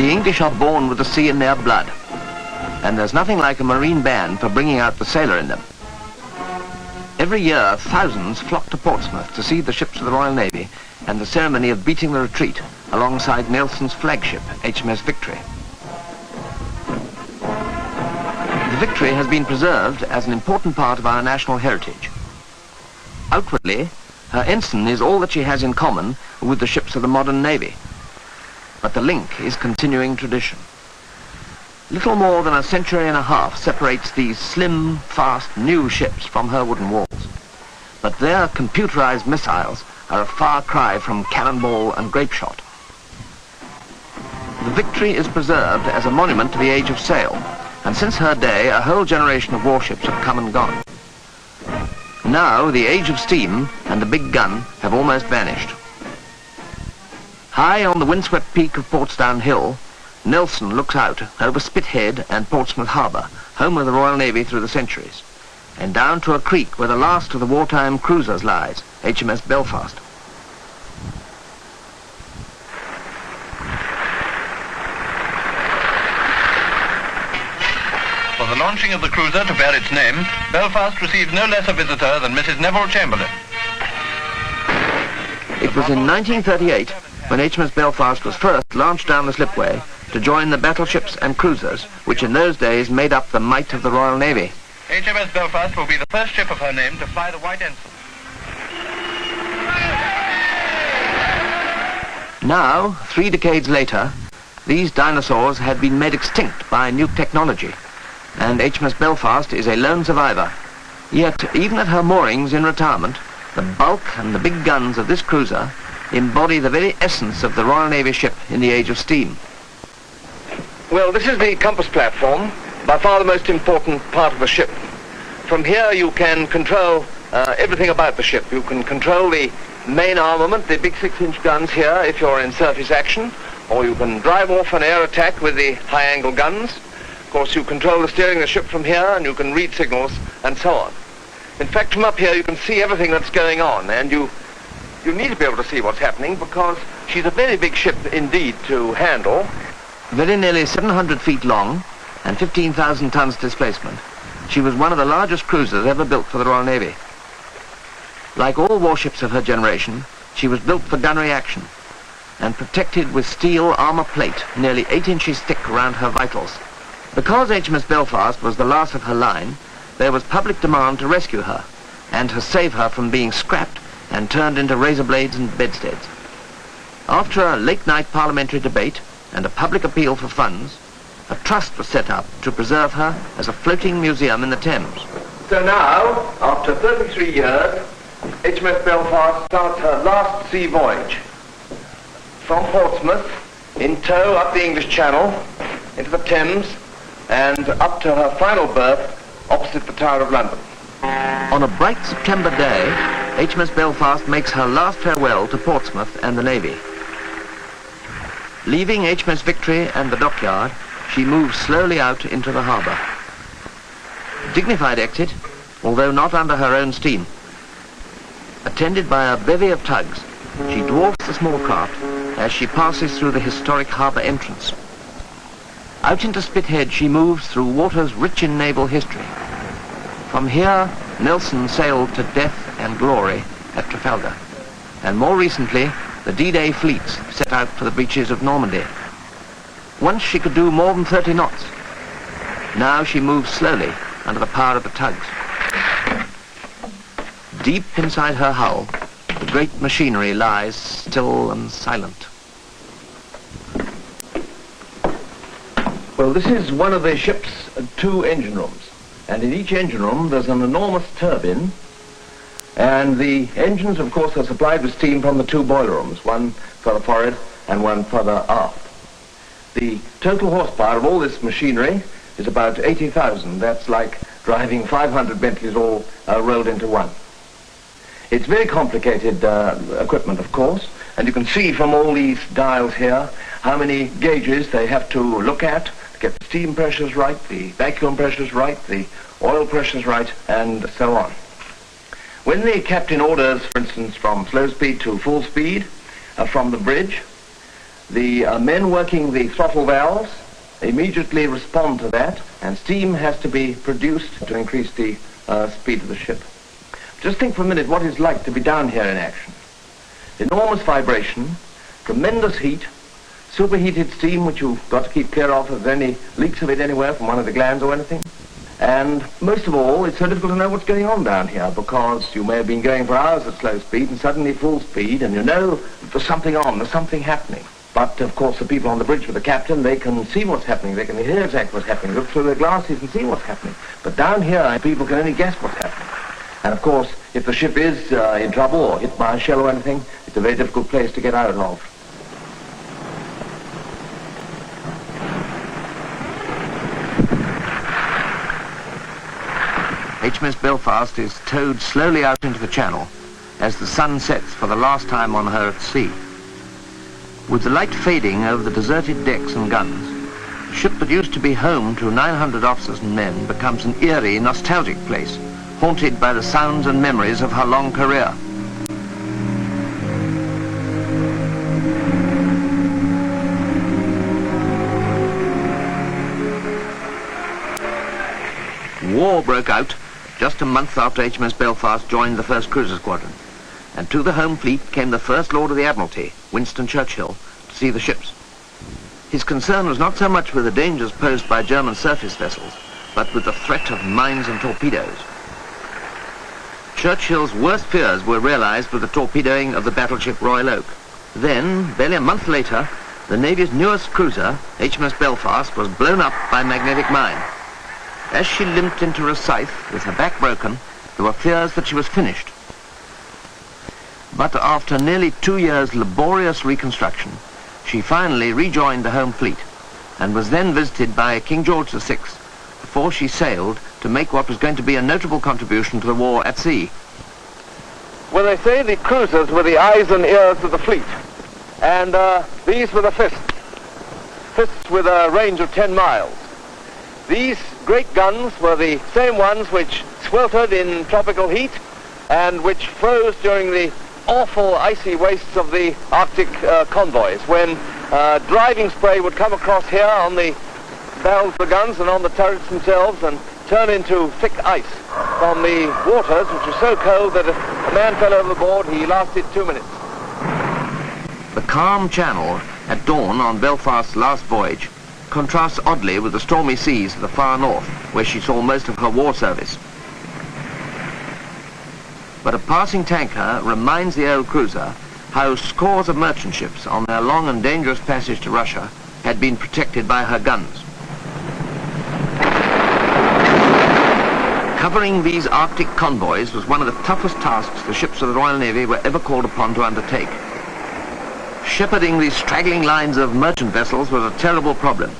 The English are born with the sea in their blood, and there's nothing like a marine band for bringing out the sailor in them. Every year, thousands flock to Portsmouth to see the ships of the Royal Navy and the ceremony of beating the retreat alongside Nelson's flagship, HMS Victory. The Victory has been preserved as an important part of our national heritage. Outwardly, her ensign is all that she has in common with the ships of the modern Navy. But the link is continuing tradition. Little more than a century and a half separates these slim, fast, new ships from her wooden walls. But their computerized missiles are a far cry from cannonball and grape shot. The Victory is preserved as a monument to the age of sail, and since her day, a whole generation of warships have come and gone. Now, the age of steam and the big gun have almost vanished. High on the windswept peak of Portsdown Hill, Nelson looks out over Spithead and Portsmouth Harbour, home of the Royal Navy through the centuries, and down to a creek where the last of the wartime cruisers lies, HMS Belfast. For the launching of the cruiser to bear its name, Belfast received no less a visitor than Mrs. Neville Chamberlain. It was in 1938 when HMS Belfast was first launched down the slipway to join the battleships and cruisers, which in those days made up the might of the Royal Navy. HMS Belfast will be the first ship of her name to fly the white ensign. Now, 3 decades later, these dinosaurs had been made extinct by new technology, and HMS Belfast is a lone survivor. Yet, even at her moorings in retirement, the bulk and the big guns of this cruiser embody the very essence of the Royal Navy ship in the age of steam. Well, this is the compass platform, by far the most important part of the ship. From here you can control everything about the ship. You can control the main armament, the big 6-inch guns here if you're in surface action, or you can drive off an air attack with the high-angle guns. Of course, you control the steering of the ship from here, and you can read signals, and so on. In fact, from up here you can see everything that's going on, and you need to be able to see what's happening because she's a very big ship indeed to handle. Very nearly 700 feet long and 15,000 tons displacement, she was one of the largest cruisers ever built for the Royal Navy. Like all warships of her generation, she was built for gunnery action and protected with steel armor plate nearly 8 inches thick around her vitals. Because HMS Belfast was the last of her line, there was public demand to rescue her and to save her from being scrapped and turned into razor blades and bedsteads. After a late-night parliamentary debate and a public appeal for funds, a trust was set up to preserve her as a floating museum in the Thames. So now, after 33 years, HMS Belfast starts her last sea voyage from Portsmouth, in tow up the English Channel, into the Thames, and up to her final berth opposite the Tower of London. On a bright September day, HMS Belfast makes her last farewell to Portsmouth and the Navy. Leaving HMS Victory and the dockyard, she moves slowly out into the harbour. Dignified exit, although not under her own steam. Attended by a bevy of tugs, she dwarfs the small craft as she passes through the historic harbour entrance. Out into Spithead she moves through waters rich in naval history. From here, Nelson sailed to death and glory at Trafalgar, and more recently, the D-Day fleets set out for the beaches of Normandy. Once she could do more than 30 knots. Now she moves slowly under the power of the tugs. Deep inside her hull, the great machinery lies still and silent. Well, this is one of the ship's 2 engine rooms. And in each engine room, there's an enormous turbine. And the engines, of course, are supplied with steam from the 2 boiler rooms, one further forward and one further aft. The total horsepower of all this machinery is about 80,000. That's like driving 500 Bentleys all rolled into one. It's very complicated equipment, of course, and you can see from all these dials here how many gauges they have to look at to get the steam pressures right, the vacuum pressures right, the oil pressures right, and so on. When the captain orders, for instance, from slow speed to full speed from the bridge, The men working the throttle valves immediately respond to that, and steam has to be produced to increase the speed of the ship. Just think for a minute what it's like to be down here in action. Enormous vibration, tremendous heat, superheated steam which you've got to keep clear of if there are any leaks of it anywhere from one of the glands or anything. And most of all, it's so difficult to know what's going on down here, because you may have been going for hours at slow speed and suddenly full speed, and you know there's something on, there's something happening. But of course the people on the bridge with the captain, they can see what's happening, they can hear exactly what's happening, look through their glasses and see what's happening. But down here, people can only guess what's happening. And of course, if the ship is in trouble or hit by a shell or anything, it's a very difficult place to get out of. HMS Belfast is towed slowly out into the channel as the sun sets for the last time on her at sea. With the light fading over the deserted decks and guns, the ship that used to be home to 900 officers and men becomes an eerie, nostalgic place, haunted by the sounds and memories of her long career. War broke out just a month after HMS Belfast joined the 1st Cruiser Squadron, and to the home fleet came the First Lord of the Admiralty, Winston Churchill, to see the ships. His concern was not so much with the dangers posed by German surface vessels, but with the threat of mines and torpedoes. Churchill's worst fears were realized with the torpedoing of the battleship Royal Oak. Then, barely a month later, the Navy's newest cruiser, HMS Belfast, was blown up by magnetic mine. As she limped into Rosyth with her back broken, there were fears that she was finished. But after nearly 2 years' laborious reconstruction, she finally rejoined the home fleet and was then visited by King George VI before she sailed to make what was going to be a notable contribution to the war at sea. Well, they say the cruisers were the eyes and ears of the fleet, and these were the fists with a range of 10 miles. These great guns were the same ones which sweltered in tropical heat and which froze during the awful icy wastes of the Arctic convoys, when driving spray would come across here on the barrels of the guns and on the turrets themselves and turn into thick ice from the waters, which were so cold that if a man fell overboard, he lasted 2 minutes. The calm channel at dawn on Belfast's last voyage contrasts oddly with the stormy seas of the far north, where she saw most of her war service. But a passing tanker reminds the old cruiser how scores of merchant ships on their long and dangerous passage to Russia had been protected by her guns. Covering these Arctic convoys was one of the toughest tasks the ships of the Royal Navy were ever called upon to undertake. Shepherding these straggling lines of merchant vessels was a terrible problem.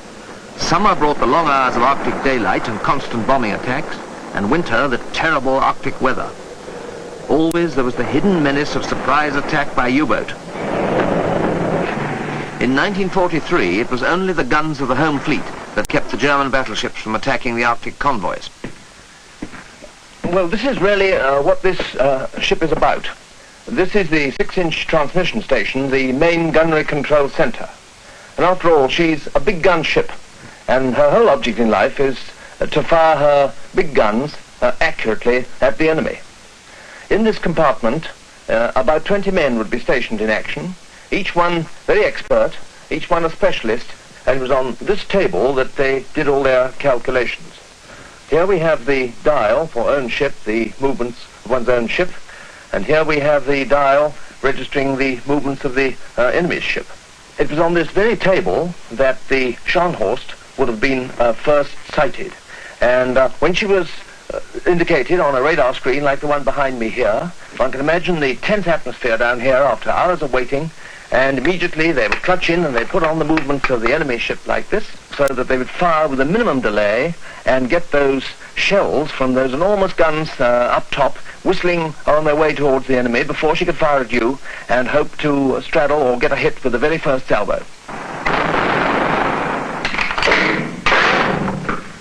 Summer brought the long hours of Arctic daylight and constant bombing attacks, and winter the terrible Arctic weather. Always there was the hidden menace of surprise attack by U-boat. In 1943, it was only the guns of the home fleet that kept the German battleships from attacking the Arctic convoys. Well, this is really what this ship is about. This is the 6-inch transmission station, the main gunnery control center. And after all, she's a big gun ship, and her whole object in life is to fire her big guns accurately at the enemy. In this compartment, about 20 men would be stationed in action, each one very expert, each one a specialist, and it was on this table that they did all their calculations. Here we have the dial for own ship, the movements of one's own ship, and here we have the dial registering the movements of the enemy's ship. It was on this very table that the Scharnhorst would have been first sighted, and when she was indicated on a radar screen like the one behind me here, one can imagine the tense atmosphere down here after hours of waiting, and immediately they would clutch in and they put on the movements of the enemy ship like this, so that they would fire with a minimum delay and get those shells from those enormous guns up top whistling on their way towards the enemy before she could fire at you and hope to straddle or get a hit with the very first salvo.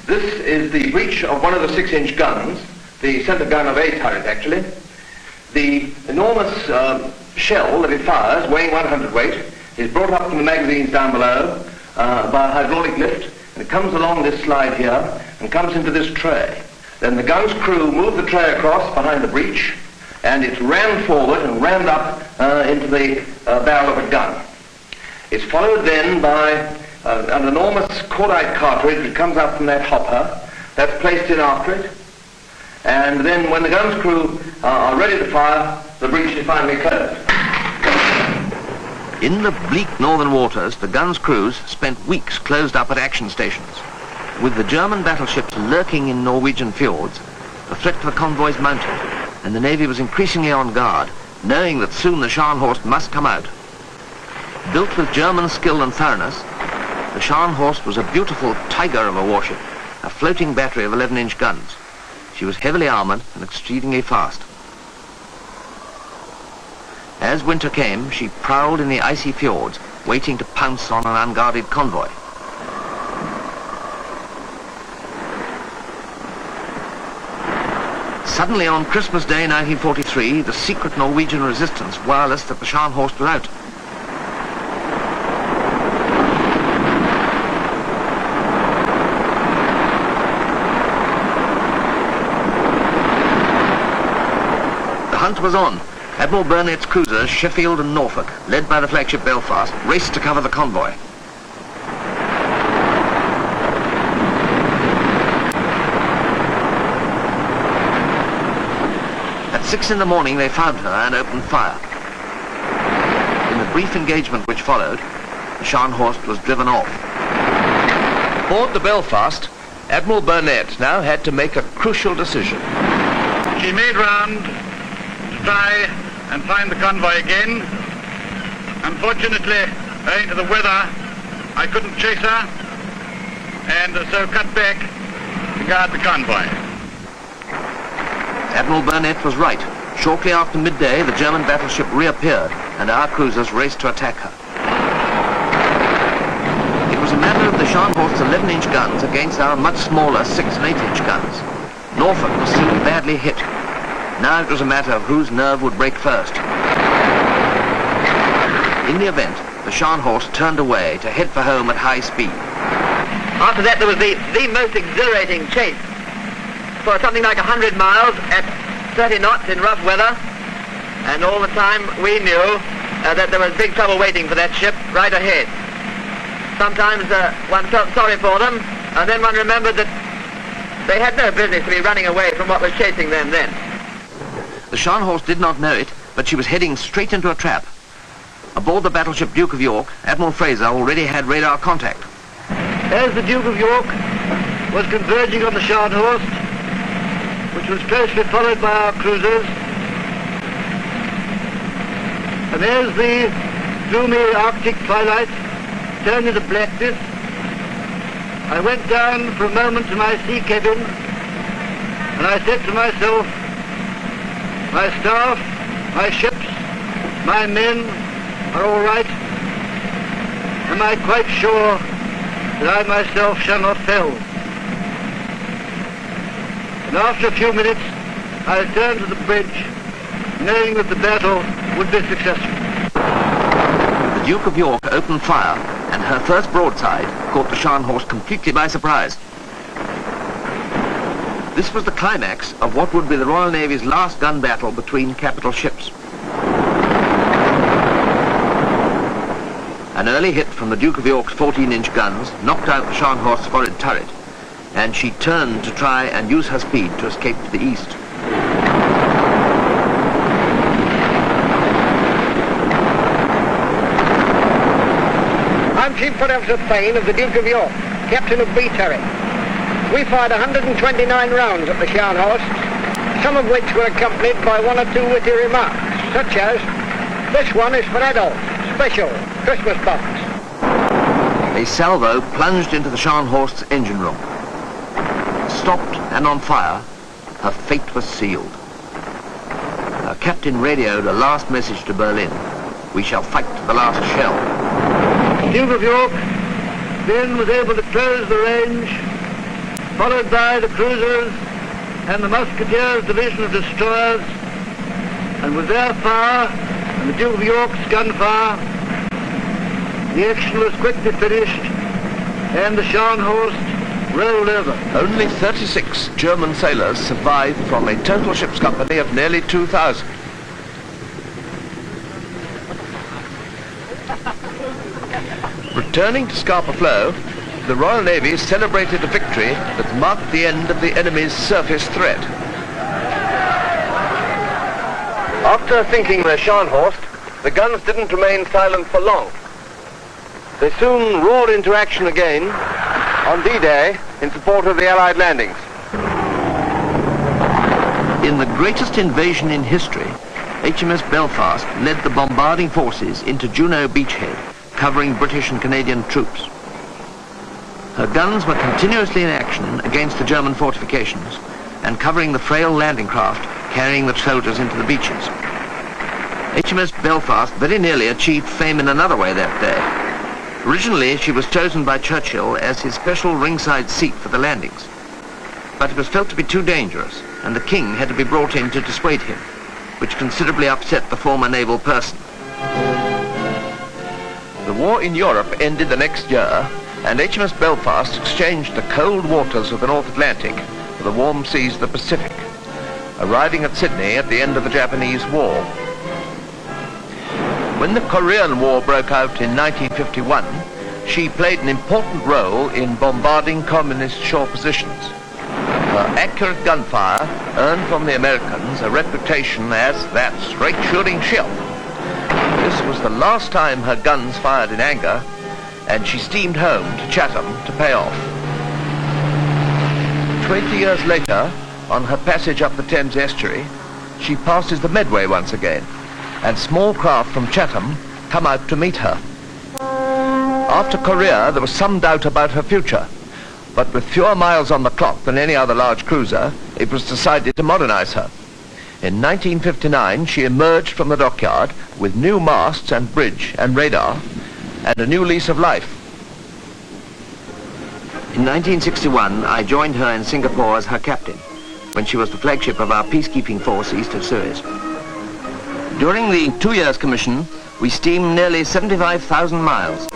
This is the breech of one of the 6-inch guns, the center gun of A turret actually. The enormous shell that it fires, weighing 100 weight, is brought up from the magazines down below by a hydraulic lift, and it comes along this slide here and comes into this tray. Then the gun's crew move the tray across behind the breech, and it's rammed forward and rammed up into the barrel of a gun. It's followed then by an enormous cordite cartridge that comes up from that hopper. That's placed in after it. And then when the gun's crew are ready to fire, the breech is finally closed. In the bleak northern waters, the gun's crews spent weeks closed up at action stations. With the German battleships lurking in Norwegian fjords, the threat to the convoys mounted, and the Navy was increasingly on guard, knowing that soon the Scharnhorst must come out. Built with German skill and thoroughness, the Scharnhorst was a beautiful tiger of a warship, a floating battery of 11-inch guns. She was heavily armoured and exceedingly fast. As winter came, she prowled in the icy fjords, waiting to pounce on an unguarded convoy. Suddenly on Christmas Day 1943, the secret Norwegian resistance wirelessed that the Scharnhorst was out. The hunt was on. Admiral Burnett's cruisers, Sheffield and Norfolk, led by the flagship Belfast, raced to cover the convoy. At 6 in the morning, they found her and opened fire. In the brief engagement which followed, the Scharnhorst was driven off. Aboard the Belfast, Admiral Burnett now had to make a crucial decision. She made round to try and find the convoy again. Unfortunately, owing to the weather, I couldn't chase her, and so cut back to guard the convoy. Admiral Burnett was right. Shortly after midday, the German battleship reappeared, and our cruisers raced to attack her. It was a matter of the Scharnhorst's 11-inch guns against our much smaller 6 and 8-inch guns. Norfolk was still badly hit. Now it was a matter of whose nerve would break first. In the event, the Scharnhorst turned away to head for home at high speed. After that, there was the most exhilarating chase for something like 100 miles at 30 knots in rough weather. And all the time we knew that there was big trouble waiting for that ship right ahead. Sometimes one felt sorry for them, and then one remembered that they had no business to be running away from what was chasing them then. The Scharnhorst did not know it, but she was heading straight into a trap. Aboard the battleship Duke of York, Admiral Fraser already had radar contact. As the Duke of York was converging on the Scharnhorst, which was closely followed by our cruisers, and as the gloomy Arctic twilight turned into blackness, I went down for a moment to my sea cabin, and I said to myself, my staff, my ships, my men are all right. Am I quite sure that I myself shall not fail? And after a few minutes, I turned to the bridge, knowing that the battle would be successful. The Duke of York opened fire, and her first broadside caught the Scharnhorst completely by surprise. This was the climax of what would be the Royal Navy's last gun battle between capital ships. An early hit from the Duke of York's 14-inch guns knocked out the Scharnhorst's forward turret, and she turned to try and use her speed to escape to the east. I'm Chief First Officer Thane of the Duke of York, Captain of B turret. We fired 129 rounds at the Scharnhorst, some of which were accompanied by one or two witty remarks, such as, "This one is for adults, special, Christmas box." A salvo plunged into the Scharnhorst's engine room. Stopped and on fire, her fate was sealed. Her captain radioed a last message to Berlin. "We shall fight to the last shell." The Duke of York then was able to close the range, followed by the cruisers and the Musketeers division of destroyers, and with their fire and the Duke of York's gunfire, The action was quickly finished and the Scharnhorst rolled over. Only 36 German sailors survived from a total ship's company of nearly 2,000. Returning to Scapa Flow, the Royal Navy celebrated a victory that marked the end of the enemy's surface threat. After sinking the Scharnhorst, the guns didn't remain silent for long. They soon roared into action again on D-Day in support of the Allied landings. In the greatest invasion in history, HMS Belfast led the bombarding forces into Juno beachhead, covering British and Canadian troops. Her guns were continuously in action against the German fortifications and covering the frail landing craft carrying the soldiers into the beaches. HMS Belfast very nearly achieved fame in another way that day. Originally, she was chosen by Churchill as his special ringside seat for the landings. But it was felt to be too dangerous, and the King had to be brought in to dissuade him, which considerably upset the former naval person. The war in Europe ended the next year, and HMS Belfast exchanged the cold waters of the North Atlantic for the warm seas of the Pacific, arriving at Sydney at the end of the Japanese War. When the Korean War broke out in 1951, she played an important role in bombarding communist shore positions. Her accurate gunfire earned from the Americans a reputation as that straight-shooting ship. This was the last time her guns fired in anger, and she steamed home to Chatham to pay off. 20 years later, on her passage up the Thames estuary, she passes the Medway once again, and small craft from Chatham come out to meet her. After Korea, there was some doubt about her future, but with fewer miles on the clock than any other large cruiser, it was decided to modernize her. In 1959, she emerged from the dockyard with new masts and bridge and radar, and a new lease of life. In 1961, I joined her in Singapore as her captain, when she was the flagship of our peacekeeping force east of Suez. During the 2 years commission, we steamed nearly 75,000 miles.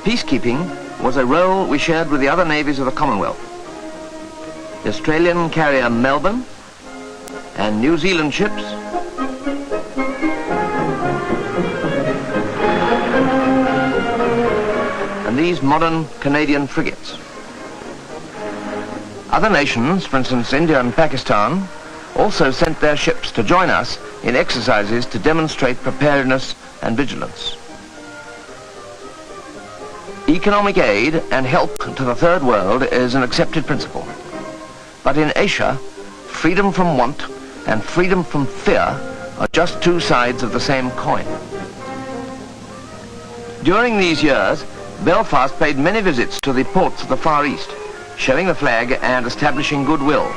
Peacekeeping was a role we shared with the other navies of the Commonwealth. The Australian carrier Melbourne and New Zealand ships, and these modern Canadian frigates. Other nations, for instance India and Pakistan, also sent their ships to join us in exercises to demonstrate preparedness and vigilance. Economic aid and help to the third world is an accepted principle. But in Asia, freedom from want and freedom from fear are just two sides of the same coin. During these years, Belfast paid many visits to the ports of the Far East, showing the flag and establishing goodwill,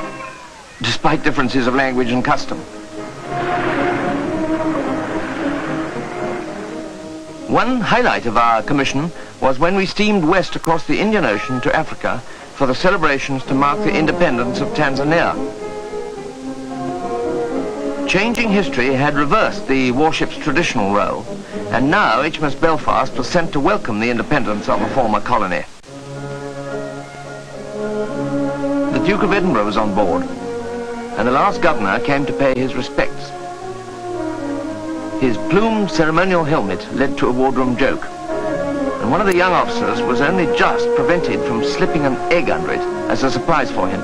despite differences of language and custom. One highlight of our commission was when we steamed west across the Indian Ocean to Africa for the celebrations to mark the independence of Tanzania. Changing history had reversed the warship's traditional role, and now HMS Belfast was sent to welcome the independence of a former colony. The Duke of Edinburgh was on board, and the last governor came to pay his respects. His plumed ceremonial helmet led to a wardroom joke, and one of the young officers was only just prevented from slipping an egg under it as a surprise for him.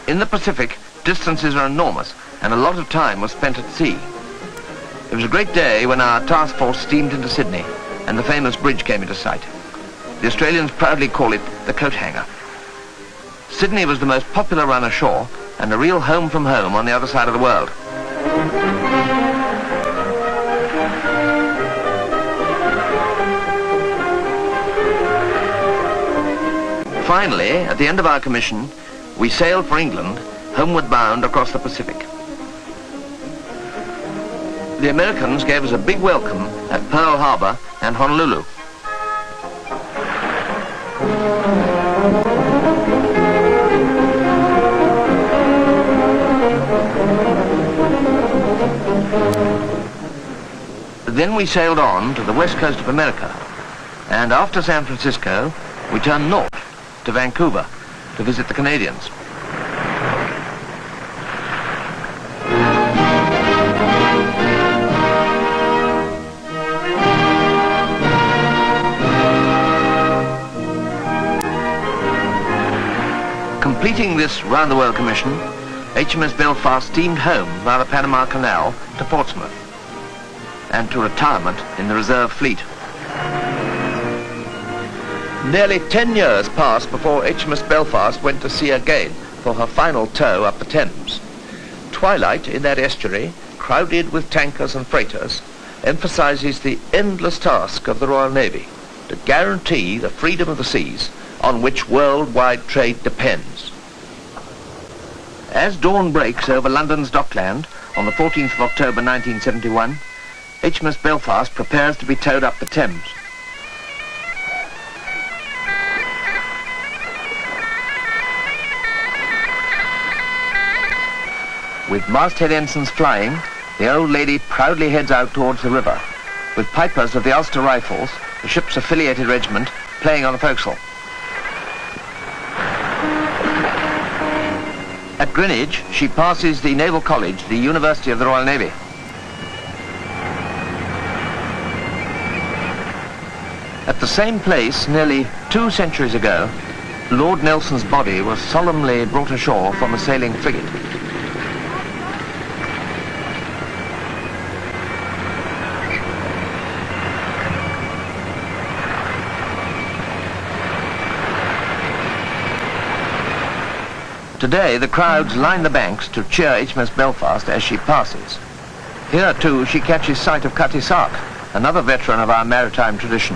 In the Pacific, distances are enormous, and a lot of time was spent at sea. It was a great day when our task force steamed into Sydney, and the famous bridge came into sight. The Australians proudly call it the coat hanger. Sydney was the most popular run ashore, and a real home from home on the other side of the world. Finally, at the end of our commission, we sailed for England, homeward bound across the Pacific. The Americans gave us a big welcome at Pearl Harbor and Honolulu. Then we sailed on to the west coast of America, and after San Francisco, we turned north to Vancouver to visit the Canadians. Completing this round-the-world commission, HMS Belfast steamed home via the Panama Canal to Portsmouth and to retirement in the reserve fleet. Nearly 10 years passed before HMS Belfast went to sea again for her final tow up the Thames. Twilight in that estuary, crowded with tankers and freighters, emphasizes the endless task of the Royal Navy to guarantee the freedom of the seas on which worldwide trade depends. As dawn breaks over London's dockland on the 14th of October 1971, HMS Belfast prepares to be towed up the Thames. With masthead ensigns flying, the old lady proudly heads out towards the river, with pipers of the Ulster Rifles, the ship's affiliated regiment, playing on the forecastle. At Greenwich, she passes the Naval College, the University of the Royal Navy. At the same place, nearly 2 centuries ago, Lord Nelson's body was solemnly brought ashore from a sailing frigate. Today, the crowds line the banks to cheer HMS Belfast as she passes. Here, too, she catches sight of Cutty Sark, another veteran of our maritime tradition.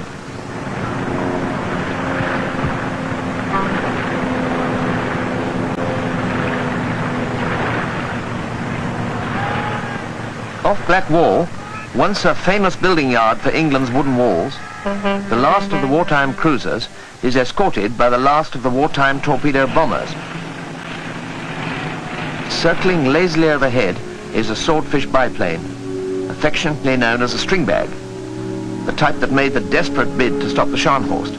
Off Black Wall, once a famous building yard for England's wooden walls, the last of the wartime cruisers is escorted by the last of the wartime torpedo bombers. Circling lazily overhead is a swordfish biplane, affectionately known as a string bag, the type that made the desperate bid to stop the Scharnhorst.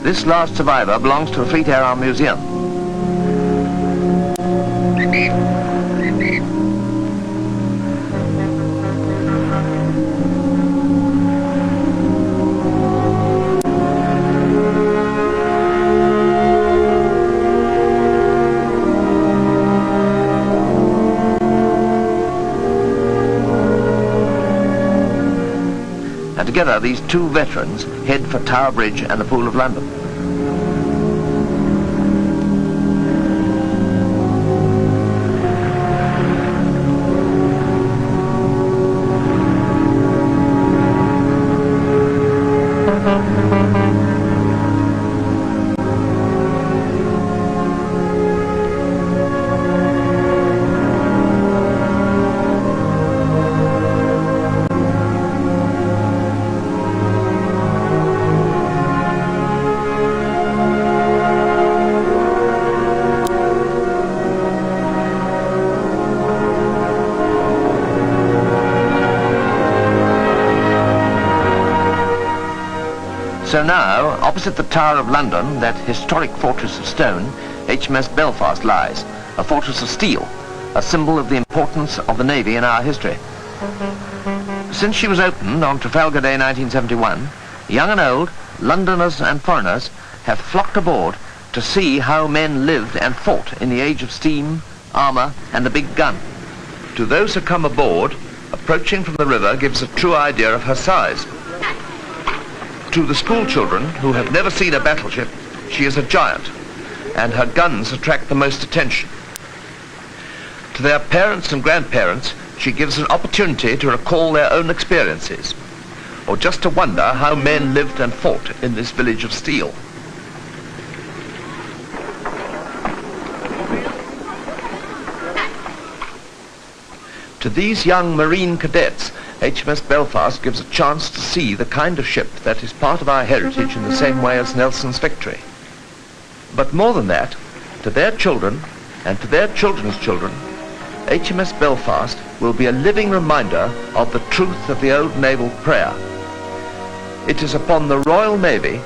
This last survivor belongs to the Fleet Air Arm Museum. And together, these two veterans head for Tower Bridge and the Pool of London. So now, opposite the Tower of London, that historic fortress of stone, HMS Belfast lies, a fortress of steel, a symbol of the importance of the Navy in our history. Since she was opened on Trafalgar Day 1971, young and old, Londoners and foreigners have flocked aboard to see how men lived and fought in the age of steam, armour and the big gun. To those who come aboard, approaching from the river gives a true idea of her size. To the school children who have never seen a battleship, she is a giant, and her guns attract the most attention. To their parents and grandparents, she gives an opportunity to recall their own experiences, or just to wonder how men lived and fought in this village of steel. To these young Marine cadets, HMS Belfast gives a chance to see the kind of ship that is part of our heritage in the same way as Nelson's Victory. But more than that, to their children and to their children's children, HMS Belfast will be a living reminder of the truth of the old naval prayer. It is upon the Royal Navy,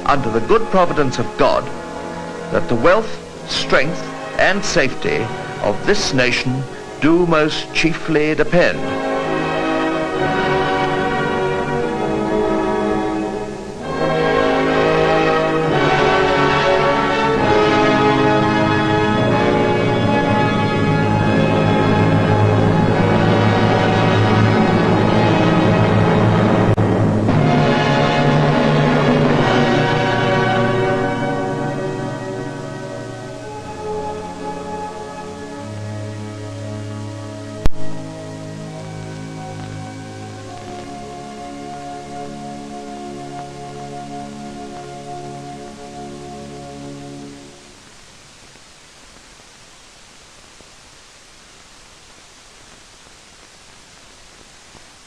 under the good providence of God, that the wealth, strength and safety of this nation do most chiefly depend.